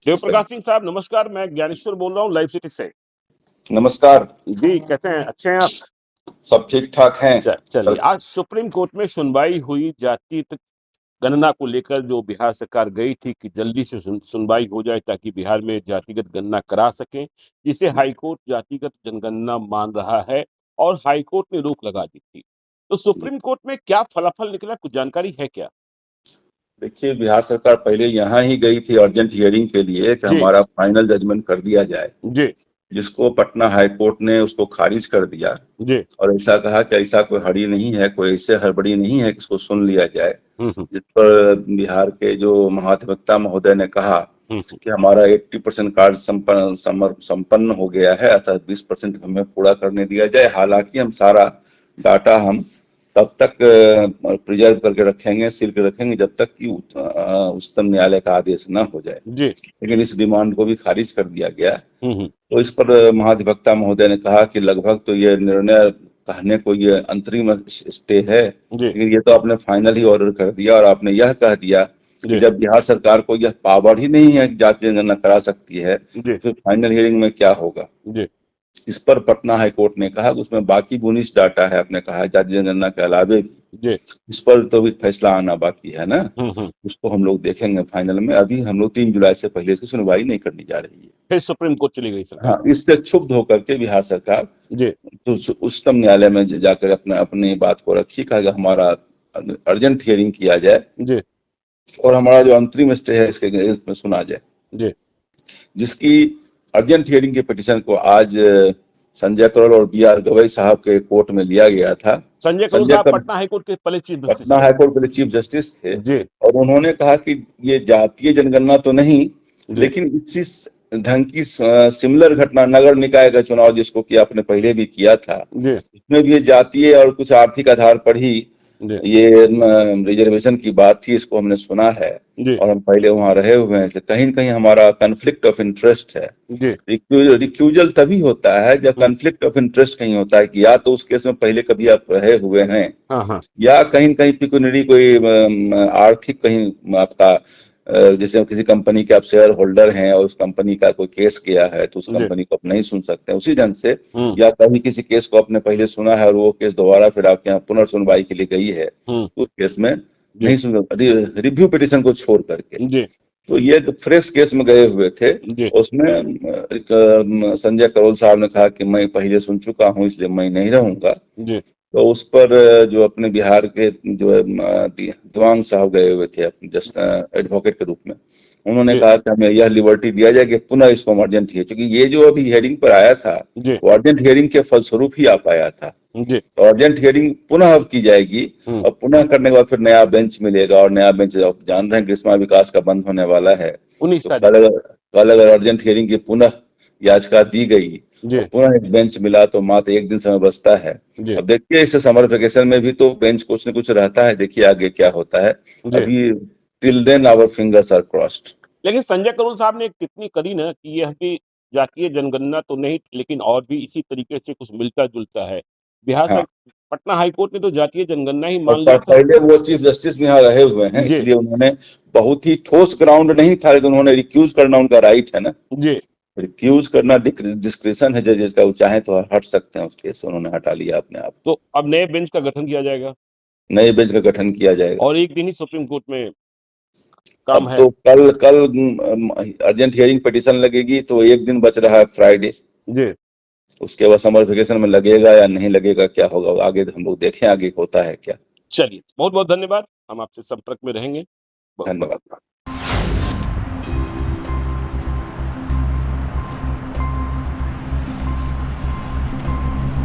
देव प्रकाश सिंह साहब नमस्कार, मैं ज्ञानेश्वर बोल रहा हूँ लाइव सिटी से। नमस्कार जी, कैसे हैं? अच्छे हैं आप? सब ठीक ठाक हैं। चलिए, आज सुप्रीम कोर्ट में सुनवाई हुई जाति गणना को लेकर, जो बिहार सरकार गई थी कि जल्दी से सुनवाई हो जाए ताकि बिहार में जातिगत गणना करा सकें, जिसे हाईकोर्ट जातिगत जनगणना मान रहा है और हाईकोर्ट ने रोक लगा दी थी। तो सुप्रीम कोर्ट में क्या फलाफल निकला, कुछ जानकारी है क्या? देखिए, बिहार सरकार पहले यहाँ ही गई थी अर्जेंट हियरिंग के लिए कि जी हमारा फाइनल जजमेंट कर दिया जाए, जी जिसको पटना हाई कोर्ट ने उसको खारिज कर दिया जी। और ऐसा कहा कि ऐसा कोई हड़ी नहीं है, कोई ऐसे हड़बड़ी नहीं है कि इसको सुन लिया जाए। हम्म जिस पर बिहार के जो महाधिवक्ता महोदय ने कहा हम्म कि हमारा 80% कार्य संपन्न हो गया है, अतः 20% हमें पूरा करने दिया जाए। हालांकि हम सारा डाटा हम तब तक प्रिजर्व करके रखेंगे, सील के रखेंगे, जब तक कि उच्चतम न्यायालय का आदेश न हो जाए। जी। लेकिन इस डिमांड को भी खारिज कर दिया गया। हम्म। तो इस पर महाधिवक्ता महोदय ने कहा कि लगभग तो ये निर्णय कहने को ये अंतरिम स्टे है, जी लेकिन ये तो आपने फाइनल ही ऑर्डर कर दिया और आपने यह कह दिया कि जी जब बिहार सरकार को यह पावर ही नहीं है कि जाति जनगणना करा सकती है, जी तो फिर फाइनल हियरिंग में क्या होगा। जी इस पर पटना हाई कोर्ट ने कहा कि उसमें बाकी 19 डाटा है, आपने कहा जाति जनगणना के अलावे भी, जी। इस पर तो भी फैसला आना बाकी है ना। हम्म। उसको हम लोग देखेंगे फाइनल में। अभी हम लोग 3 जुलाई से पहले इसकी सुनवाई नहीं करनी जा रही है। फिर सुप्रीम कोर्ट चली गई सरकार। हाँ, इससे क्षुब्ध होकर के बिहार सरकार जी तो उच्चतम न्यायालय में जाकर अपनी बात को रखी, कहा कि हमारा अर्जेंट हियरिंग किया जाए जी और हमारा जो अंतरिम स्टे है इसमें सुना जाए। जी। जिसकी अर्जेंट हियरिंग के पिटीशन को आज संजय करोल और बी आर गवई साहब के कोर्ट में लिया गया था। संजय करोल साहब पटना हाईकोर्ट के पहले चीफ जस्टिस पटना थे। हाईकोर्ट के चीफ जस्टिस थे जी और उन्होंने कहा कि ये जातीय जनगणना तो नहीं, जी लेकिन इसी ढंग की सिमिलर घटना नगर निकाय का चुनाव जिसको कि आपने पहले भी किया था, जी इसमें भी ये जातीय और कुछ आर्थिक आधार पर ही जी ये रिजर्वेशन की बात थी। इसको हमने सुना है जी और हम पहले वहां रहे हुए हैं, कहीं न कहीं हमारा कन्फ्लिक्ट ऑफ इंटरेस्ट है। जी। रिक्यूजल तभी होता है जब कन्फ्लिक्ट ऑफ इंटरेस्ट कहीं होता है कि या तो उस केस में पहले कभी आप रहे हुए हैं, हाँ या कहीं न कहीं पिक्यूनियरी कोई आर्थिक कहीं आपका जैसे किसी कंपनी के आप शेयर होल्डर हैं और उस कंपनी का कोई केस गया है तो उस जी। कंपनी को आप नहीं सुन सकते उसी ढंग से। हम्म या कभी किसी केस को आपने पहले सुना है और वो केस दोबारा फिर आपके यहाँ पुनर्सुनवाई के लिए गई है, उस केस में जी नहीं सुन, रिव्यू पिटीशन को छोड़ करके। जी तो ये फ्रेश केस में गए हुए थे। जी उसमें संजय करोल साहब ने कहा कि मैं पहले सुन चुका हूँ इसलिए मैं नहीं रहूंगा। जी तो उस पर जो अपने बिहार के जो दिवांग साहब गए हुए थे जस्ट एडवोकेट के रूप में, उन्होंने जी कहा कि हमें यह लिबर्टी दिया जाए कि पुनः इसको अर्जेंट हियरिंग, क्योंकि ये जो अभी हियरिंग पर आया था जी वो अर्जेंट हियरिंग के फलस्वरूप ही आ पाया था। जी। तो अर्जेंट हियरिंग पुनः अब की जाएगी और पुनः करने के बाद फिर नया बेंच मिलेगा और नया बेंच आप जान रहे हैं ग्रीष्मा विकास का बंद होने वाला है। 19 तो तारीख कल अगर अर्जेंट हियरिंग की पुनः याचिका दी गई जी और पुनः एक बेंच मिला तो मात्र एक दिन समय बचता है। जी अब देखिए इस समर वेकेशन में भी तो बेंच कुछ न कुछ रहता है, देखिए आगे क्या होता है। जी। अभी till then our fingers are crossed. लेकिन संजय करोल साहब ने एक टिप्पणी करी ना कि ये भी जातीय जनगणना तो नहीं, लेकिन और भी इसी तरीके से कुछ मिलता जुलता है। बिहार हाँ, से पटना हाईकोर्ट ने तो जातीय जनगणना ही और मान लिया था। पहले वो चीफ जस्टिस भी यहाँ रहे हुए हैं, जी इसलिए उन्होंने बहुत ही ठोस ग्राउंड नहीं था, लेकिन उन्होंने रिक्यूज करना उनका राइट है ना। जी। रिक्यूज करना डिस्क्रिशन है जजेस का, वो चाहे तो हट सकते हैं उस केस से, उन्होंने हटा लिया अपने आप। तो अब नए बेंच का गठन किया जाएगा नए बेंच का गठन किया जाएगा और एक दिन ही सुप्रीम कोर्ट में काम अब है। तो कल कल अर्जेंट हियरिंग पिटीशन लगेगी तो एक दिन बच रहा है फ्राइडे। जी। उसके बाद समर वेकेशन में लगेगा या नहीं लगेगा, क्या होगा आगे हम लोग देखें आगे होता है क्या। चलिए, बहुत बहुत धन्यवाद, हम आपसे संपर्क में रहेंगे। बहुत बहुत धन्यवाद।